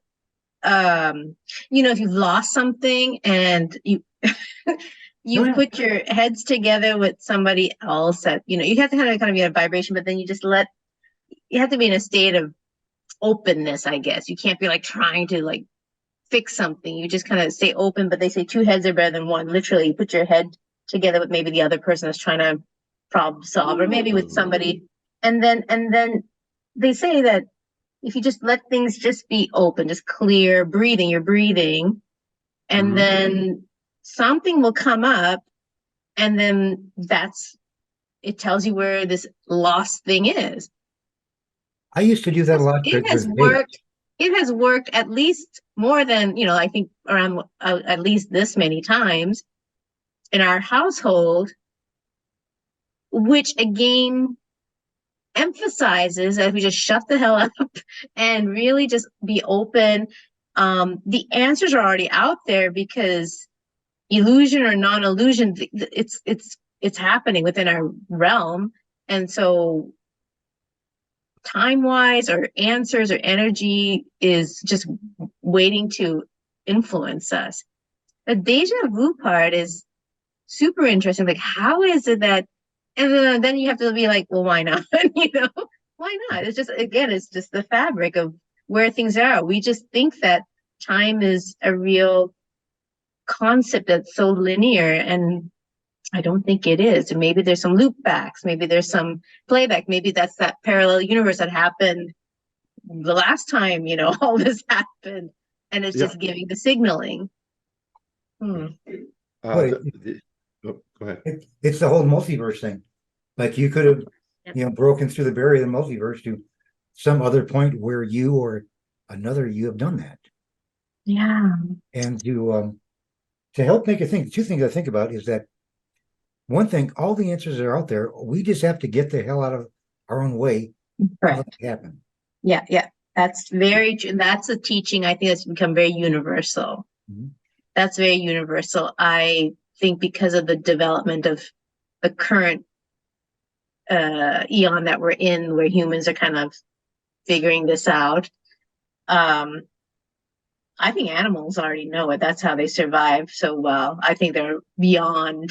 if you've lost something and you put your heads together with somebody else that you have to kind of be in a vibration, but then you have to be in a state of openness, I guess. You can't be like trying to like fix something. You just kind of stay open, but they say two heads are better than one. Literally, you put your head together with maybe the other person that's trying to problem solve, or maybe with somebody, and then they say that if you just let things just be open, just clear breathing, you're breathing, and then something will come up, and then it tells you where this lost thing is. I used to do that a lot. It has worked. It has worked at least more than, I think around at least this many times in our household, which again emphasizes that if we just shut the hell up and really just be open, the answers are already out there, because illusion or non-illusion, it's happening within our realm, And so time-wise or answers or energy is just waiting to influence us. The deja vu part is super interesting. Like, how is it that, and then you have to be like, well, why not? You know, why not? It's just, again, it's just the fabric of where things are. We just think that time is a real concept that's so linear, and I don't think it is. Maybe there's some loop backs, maybe there's some playback, maybe that's that parallel universe that happened the last time, you know, all this happened, and it's just giving the signaling. Oh, go ahead. It's the whole multiverse thing. Like you could have, you know, broken through the barrier of the multiverse to some other point where you or another you have done that. Yeah. And to help make you think, two things I think about is that one thing, all the answers are out there. We just have to get the hell out of our own way. Correct. To happen. Yeah, yeah. That's very true. That's a teaching I think that's become very universal. Mm-hmm. That's very universal. I think because of the development of the current eon that we're in, where humans are kind of figuring this out. I think animals already know it. That's how they survive so well. I think they're beyond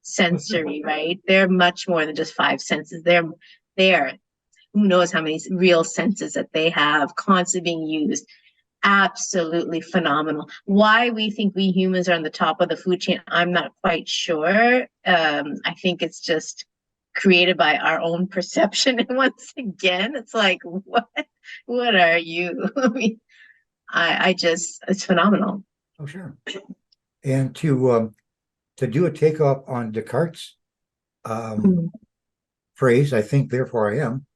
sensory, right? They're much more than just five senses. They're who knows how many real senses that they have constantly being used. Absolutely phenomenal. Why we think we humans are on the top of the food chain, I'm not quite sure. I think it's just created by our own perception. And once again, it's like, what are you? I mean, it's phenomenal. Oh, sure. And to do a takeoff on Descartes' phrase, I think, therefore I am.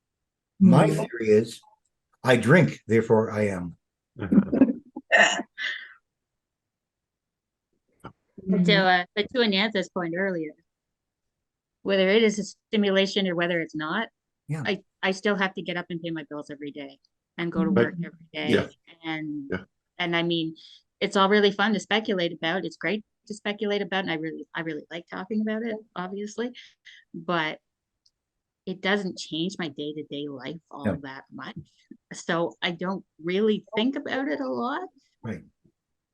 My theory is, I drink, therefore I am. But to Anantha's point earlier, whether it is a stimulation or whether it's not, yeah, I still have to get up and pay my bills every day and go to work every day. And I mean, it's all really fun to speculate about. It's great to speculate about, and I really like talking about it, obviously, but it doesn't change my day-to-day life all that much. So I don't really think about it a lot. Right.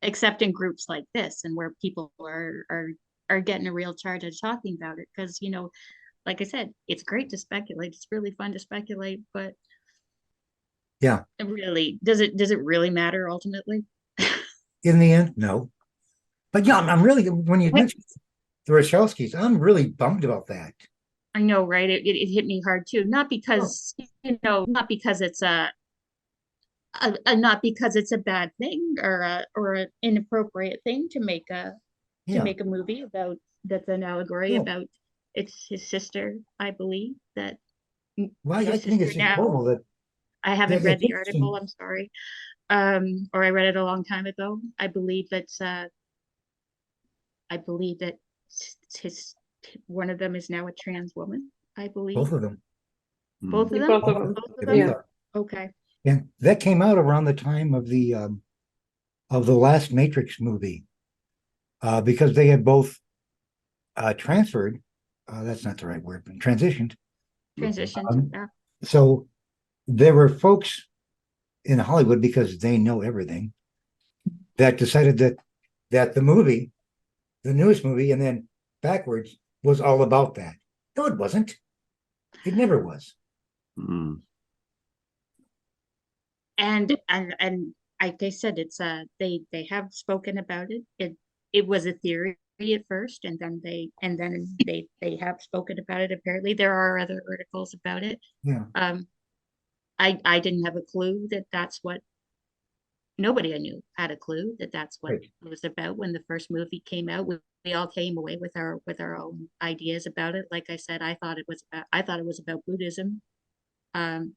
Except in groups like this, and where people are getting a real charge of talking about it. Because, you know, like I said, it's great to speculate. It's really fun to speculate, but yeah, really, does it really matter ultimately? In the end, no. But yeah, I'm really, when you mentioned the Wachowskis, I'm really bummed about that. I know, right? It hit me hard too. Not because not because it's not because it's a bad thing or an inappropriate thing to make a movie about, that's an allegory about it's his sister, I believe, that. Well, I think it's horrible that I haven't read the article. I'm sorry, or I read it a long time ago. I believe that his one of them is now a trans woman. I believe both of them. Both of them. Both of them. Both of them. Yeah. Okay. And that came out around the time of the last Matrix movie, because they had both transferred. That's not the right word, but transitioned. Transitioned. Yeah. So there were folks in Hollywood, because they know everything, that decided that the movie, the newest movie, and then backwards, was all about that. No, it wasn't. It never was. And like I said, it's they have spoken about it. It was a theory at first, and then they have spoken about it. Apparently, there are other articles about it. Yeah. I didn't have a clue that that's what. Nobody I knew had a clue that that's what it was about when the first movie came out. We all came away with our own ideas about it. Like I said, I thought it was about Buddhism. And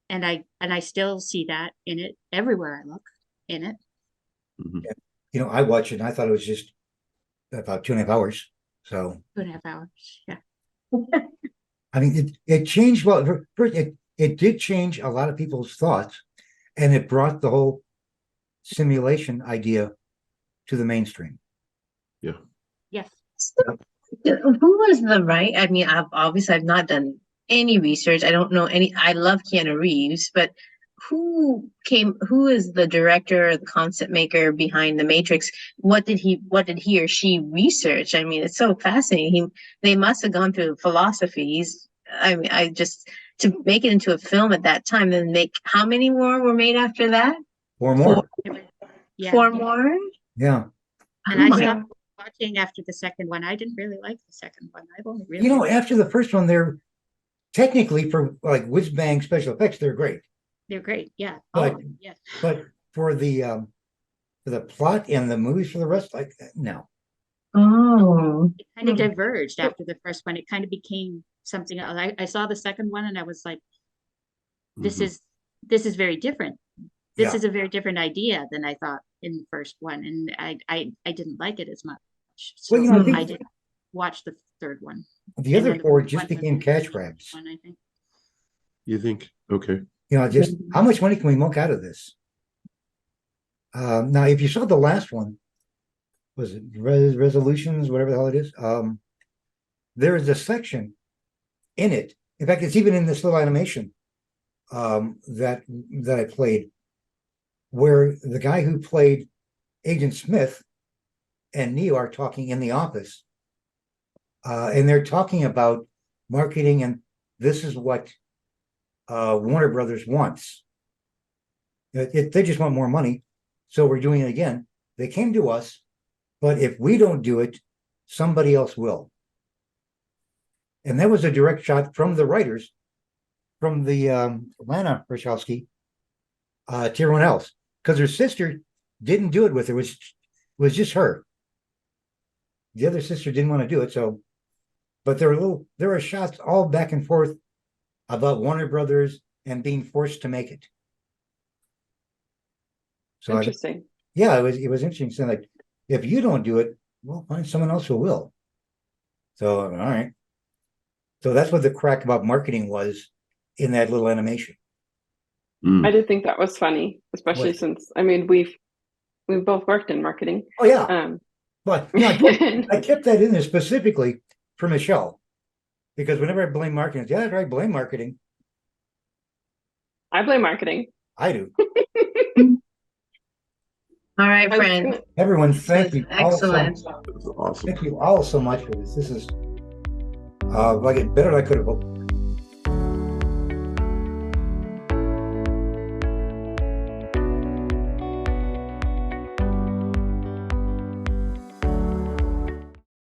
I still see that in it everywhere I look in it. Yeah. You know, I watched it and I thought it was just about 2.5 hours. So 2.5 hours, yeah. I mean, it changed. Well, it did change a lot of people's thoughts, and it brought the whole simulation idea to the mainstream. Yeah. Yes. Who was the right? I mean, I've not done any research. I don't know any. I love Keanu Reeves, but who is the director or the concept maker behind the Matrix? What did he or she research? I mean, it's so fascinating. They must have gone through philosophies. I mean, to make it into a film at that time, then how many more were made after that? 4 more. Yeah. 4 more? Yeah. And I stopped watching after the second one. I didn't really like the second one. I've only really After the first one, they're technically, for like whiz bang special effects, they're great. They're great, yeah. But yeah. But for the plot and the movies for the rest, like no. Oh. It kind of diverged after the first one. It kind of became something else. I saw the second one and I was like, this is very different. This is a very different idea than I thought in the first one, and I didn't like it as much. So I didn't watch the third one. The other 4 just became cash grabs. One, I think. You think? Okay. Just how much money can we milk out of this? Now, if you saw the last one, was it resolutions, whatever the hell it is? There is a section in it. In fact, it's even in this little animation that I played, where the guy who played Agent Smith and Neo are talking in the office, and they're talking about marketing, and this is what Warner Brothers wants. They just want more money, so we're doing it again. They came to us, but if we don't do it, somebody else will. And that was a direct shot from the writers, from the Lana Wachowski to everyone else, because her sister didn't do it with her. It was just her. The other sister didn't want to do it, so. But there were shots all back and forth about Warner Brothers and being forced to make it. So interesting. It was interesting. So like, if you don't do it, we'll find someone else who will. So all right. So that's what the crack about marketing was in that little animation. I did think that was funny, especially since we've both worked in marketing. Oh yeah. But I kept that in there specifically for Michelle, because whenever I blame marketing, that's right, blame marketing. I blame marketing. I do. All right, friend. Everyone, thank you. Excellent. Awesome. Thank you all so much for this. This is like it better than I could have hoped.